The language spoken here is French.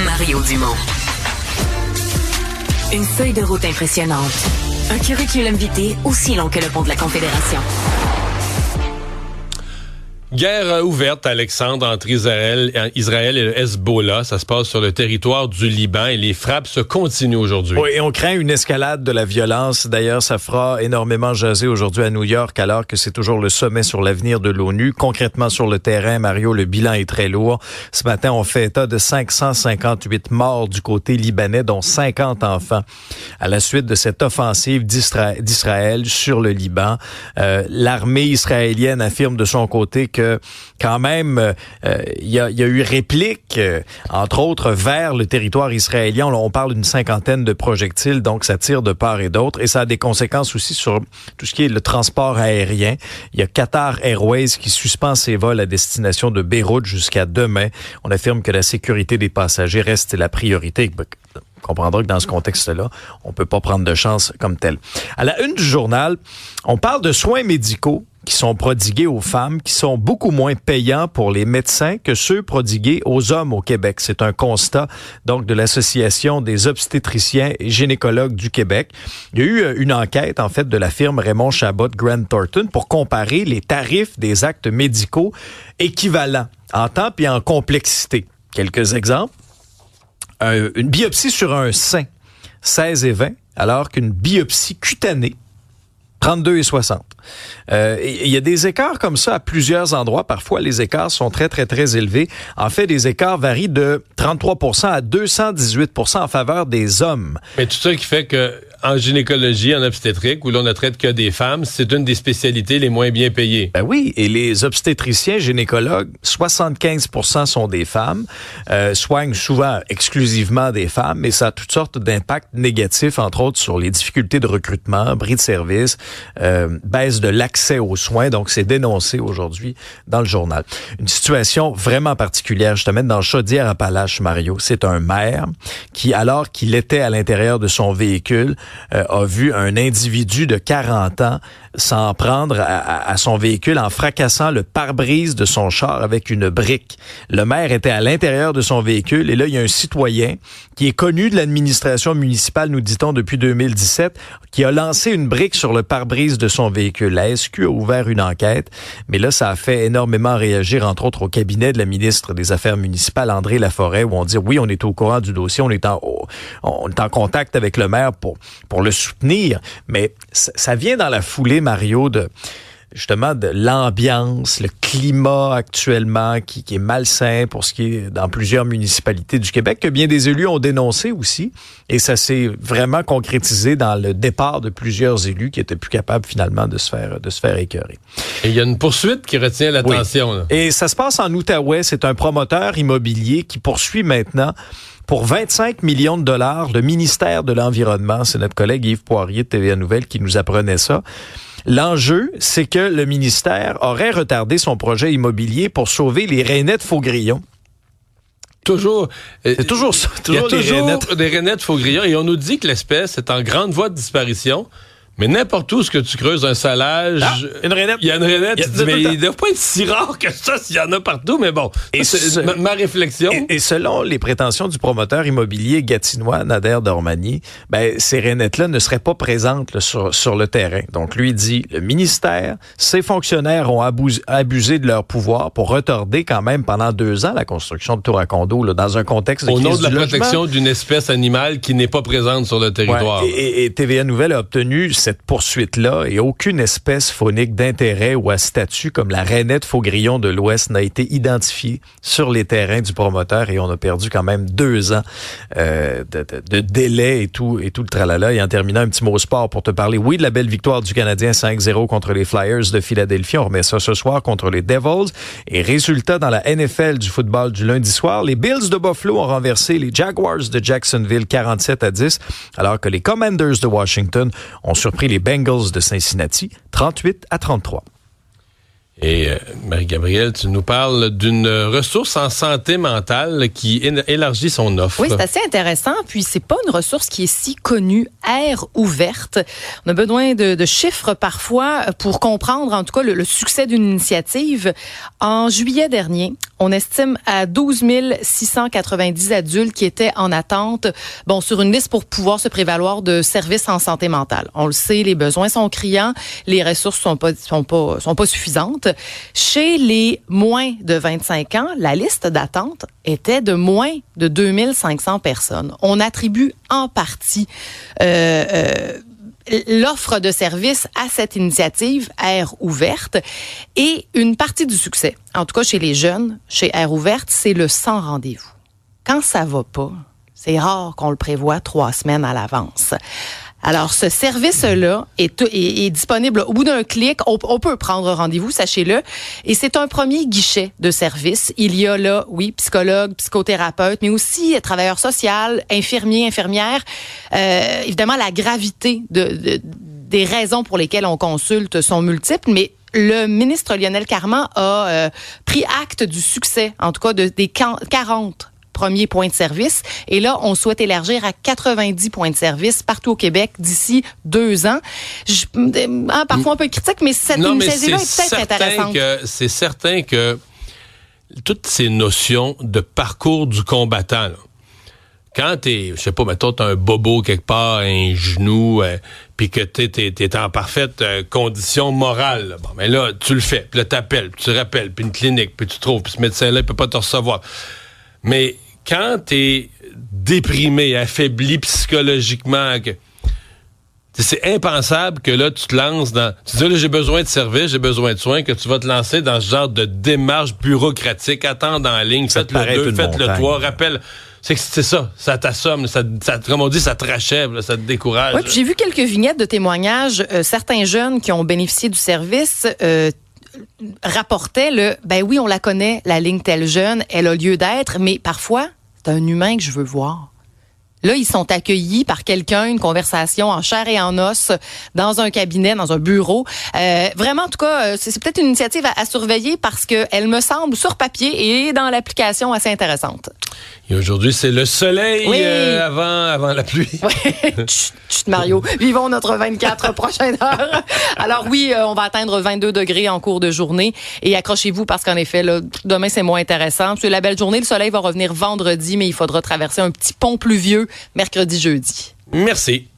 Mario Dumont. Une feuille de route impressionnante. Un curriculum vitae aussi long que le pont de la Confédération. Guerre ouverte, Alexandre, entre Israël et le Hezbollah. Ça se passe sur le territoire du Liban et les frappes se continuent aujourd'hui. Oui, et on craint une escalade de la violence. D'ailleurs, ça fera énormément jaser aujourd'hui à New York, alors que c'est toujours le sommet sur l'avenir de l'ONU. Concrètement, sur le terrain, Mario, le bilan est très lourd. Ce matin, on fait état de 558 morts du côté libanais, dont 50 enfants. À la suite de cette offensive d'Israël sur le Liban, l'armée israélienne affirme de son côté que quand même, il y a eu réplique, entre autres, vers le territoire israélien. On parle d'une 50aine de projectiles, donc ça tire de part et d'autre. Et ça a des conséquences aussi sur tout ce qui est le transport aérien. Il y a Qatar Airways qui suspend ses vols à destination de Beyrouth jusqu'à demain. On affirme que la sécurité des passagers reste la priorité. On comprendra que dans ce contexte-là, on peut pas prendre de chance comme tel. À la une du journal, on parle de soins médicaux qui sont prodigués aux femmes, qui sont beaucoup moins payants pour les médecins que ceux prodigués aux hommes au Québec. C'est un constat donc de l'Association des obstétriciens et gynécologues du Québec. Il y a eu une enquête en fait de la firme Raymond Chabot Grant Thornton pour comparer les tarifs des actes médicaux équivalents en temps et en complexité. Quelques exemples. Une biopsie sur un sein, 16,20, alors qu'une biopsie cutanée, 32,60. Il y a des écarts comme ça à plusieurs endroits. Parfois, les écarts sont très, très, très élevés. En fait, les écarts varient de 33% à 218% en faveur des hommes. Mais tout ça qui fait que en gynécologie, en obstétrique, où l'on ne traite que des femmes, c'est une des spécialités les moins bien payées. Ben oui, et les obstétriciens gynécologues, 75% sont des femmes, soignent souvent exclusivement des femmes, mais ça a toutes sortes d'impacts négatifs, entre autres sur les difficultés de recrutement, bris de service, baisse de l'accès aux soins, donc c'est dénoncé aujourd'hui dans le journal. Une situation vraiment particulière, je te mets dans Chaudière-Appalaches, Mario. C'est un maire qui, alors qu'il était à l'intérieur de son véhicule, a vu un individu de 40 ans s'en prendre à son véhicule en fracassant le pare-brise de son char avec une brique. Le maire était à l'intérieur de son véhicule et là, il y a un citoyen qui est connu de l'administration municipale, nous dit-on, depuis 2017, qui a lancé une brique sur le pare-brise de son véhicule. La SQ a ouvert une enquête, mais là, ça a fait énormément réagir, entre autres, au cabinet de la ministre des Affaires municipales, André Laforêt, où on dit, oui, on est au courant du dossier, on est en contact avec le maire pour le soutenir, mais ça vient dans la foulée, Mario, de l'ambiance, le climat actuellement qui est malsain pour ce qui est dans plusieurs municipalités du Québec, que bien des élus ont dénoncé aussi. Et ça s'est vraiment concrétisé dans le départ de plusieurs élus qui étaient plus capables finalement de se faire écœurer. Et il y a une poursuite qui retient l'attention. Oui. Là. Et ça se passe en Outaouais. C'est un promoteur immobilier qui poursuit maintenant pour 25 millions de dollars le ministère de l'Environnement. C'est notre collègue Yves Poirier de TVA Nouvelles qui nous apprenait ça. L'enjeu, c'est que le ministère aurait retardé son projet immobilier pour sauver les rainettes faux-grillons. Toujours. C'est toujours ça. Il y a toujours des rainettes faux-grillons et on nous dit que l'espèce est en grande voie de disparition. Mais n'importe où ce que tu creuses un salage, une rainette. Il y a une rainette, tu dis, mais il ne doit pas être si rare que ça s'il y en a partout, mais bon, et c'est ma réflexion. Et selon les prétentions du promoteur immobilier gatinois, Nader Dormani, ces rainettes-là ne seraient pas présentes là, sur le terrain. Donc lui dit, le ministère, ses fonctionnaires ont abusé de leur pouvoir pour retarder quand même pendant 2 ans la construction de tours à condos là, dans un contexte de au crise nom de la du protection logement. d'une espèce animale qui n'est pas présente sur le territoire. Ouais, et TVA Nouvelle a obtenu cette poursuite-là et aucune espèce faunique d'intérêt ou à statut comme la rainette faux-grillon de l'Ouest n'a été identifiée sur les terrains du promoteur et on a perdu quand même 2 ans de délai et tout le tralala. Et en terminant, un petit mot sport pour te parler, oui, de la belle victoire du Canadien 5-0 contre les Flyers de Philadelphie. On remet ça ce soir contre les Devils. Et résultat dans la NFL du football du lundi soir, les Bills de Buffalo ont renversé les Jaguars de Jacksonville 47-10, alors que les Commanders de Washington ont surpris les Bengals de Cincinnati, 38-33. Et Marie-Gabrielle, tu nous parles d'une ressource en santé mentale qui élargit son offre. Oui, c'est assez intéressant. Puis, c'est pas une ressource qui est si connue, Air ouverte. On a besoin de chiffres parfois pour comprendre, en tout cas, le succès d'une initiative. En juillet dernier, on estime à 12 690 adultes qui étaient en attente, sur une liste pour pouvoir se prévaloir de services en santé mentale. On le sait, les besoins sont criants, les ressources sont pas suffisantes. Chez les moins de 25 ans, la liste d'attente était de moins de 2500 personnes. On attribue en partie l'offre de services à cette initiative Air ouverte et une partie du succès, en tout cas chez les jeunes, chez Air ouverte, c'est le sans rendez-vous. Quand ça va pas, c'est rare qu'on le prévoit 3 semaines à l'avance. Alors, ce service-là est disponible au bout d'un clic. On peut prendre rendez-vous, sachez-le. Et c'est un premier guichet de service. Il y a là, oui, psychologue, psychothérapeute, mais aussi travailleur social, infirmier, infirmière. Évidemment, la gravité des raisons pour lesquelles on consulte sont multiples, mais le ministre Lionel Carman a pris acte du succès, en tout cas des 40 premiers points de service. Et là, on souhaite élargir à 90 points de service partout au Québec d'ici 2 ans. Parfois un peu critique, mais cette initiative-là est peut-être intéressante. C'est certain que toutes ces notions de parcours du combattant, là, quand t'es, je sais pas, mettons, t'as un bobo quelque part, un genou, puis que t'es en parfaite condition morale, là, tu le fais, puis là, t'appelles, puis tu rappelles, puis une clinique, puis tu trouves, puis ce médecin-là, il peut pas te recevoir. Mais quand t'es déprimé, affaibli psychologiquement, c'est impensable que là, tu te lances dans... Tu dis, là, j'ai besoin de services, j'ai besoin de soins, que tu vas te lancer dans ce genre de démarche bureaucratique, attendre en ligne, faites-le 2, faites-le 3, rappelle... C'est ça, ça t'assomme, ça, comme on dit, ça te rachève, là, ça te décourage. Oui, puis j'ai vu quelques vignettes de témoignages. Certains jeunes qui ont bénéficié du service... rapportait oui, on la connaît, la ligne Tel Jeune, elle a lieu d'être, mais parfois, c'est un humain que je veux voir. Là, ils sont accueillis par quelqu'un, une conversation en chair et en os, dans un cabinet, dans un bureau. Vraiment, en tout cas, c'est peut-être une initiative à surveiller parce qu'elle me semble, sur papier et dans l'application, assez intéressante. Et aujourd'hui, c'est le soleil avant la pluie. Oui, chut, Mario. Vivons notre 24 prochaines heures. Alors oui, on va atteindre 22 degrés en cours de journée. Et accrochez-vous parce qu'en effet, là, demain, c'est moins intéressant. C'est la belle journée. Le soleil va revenir vendredi, mais il faudra traverser un petit pont pluvieux mercredi, jeudi. Merci.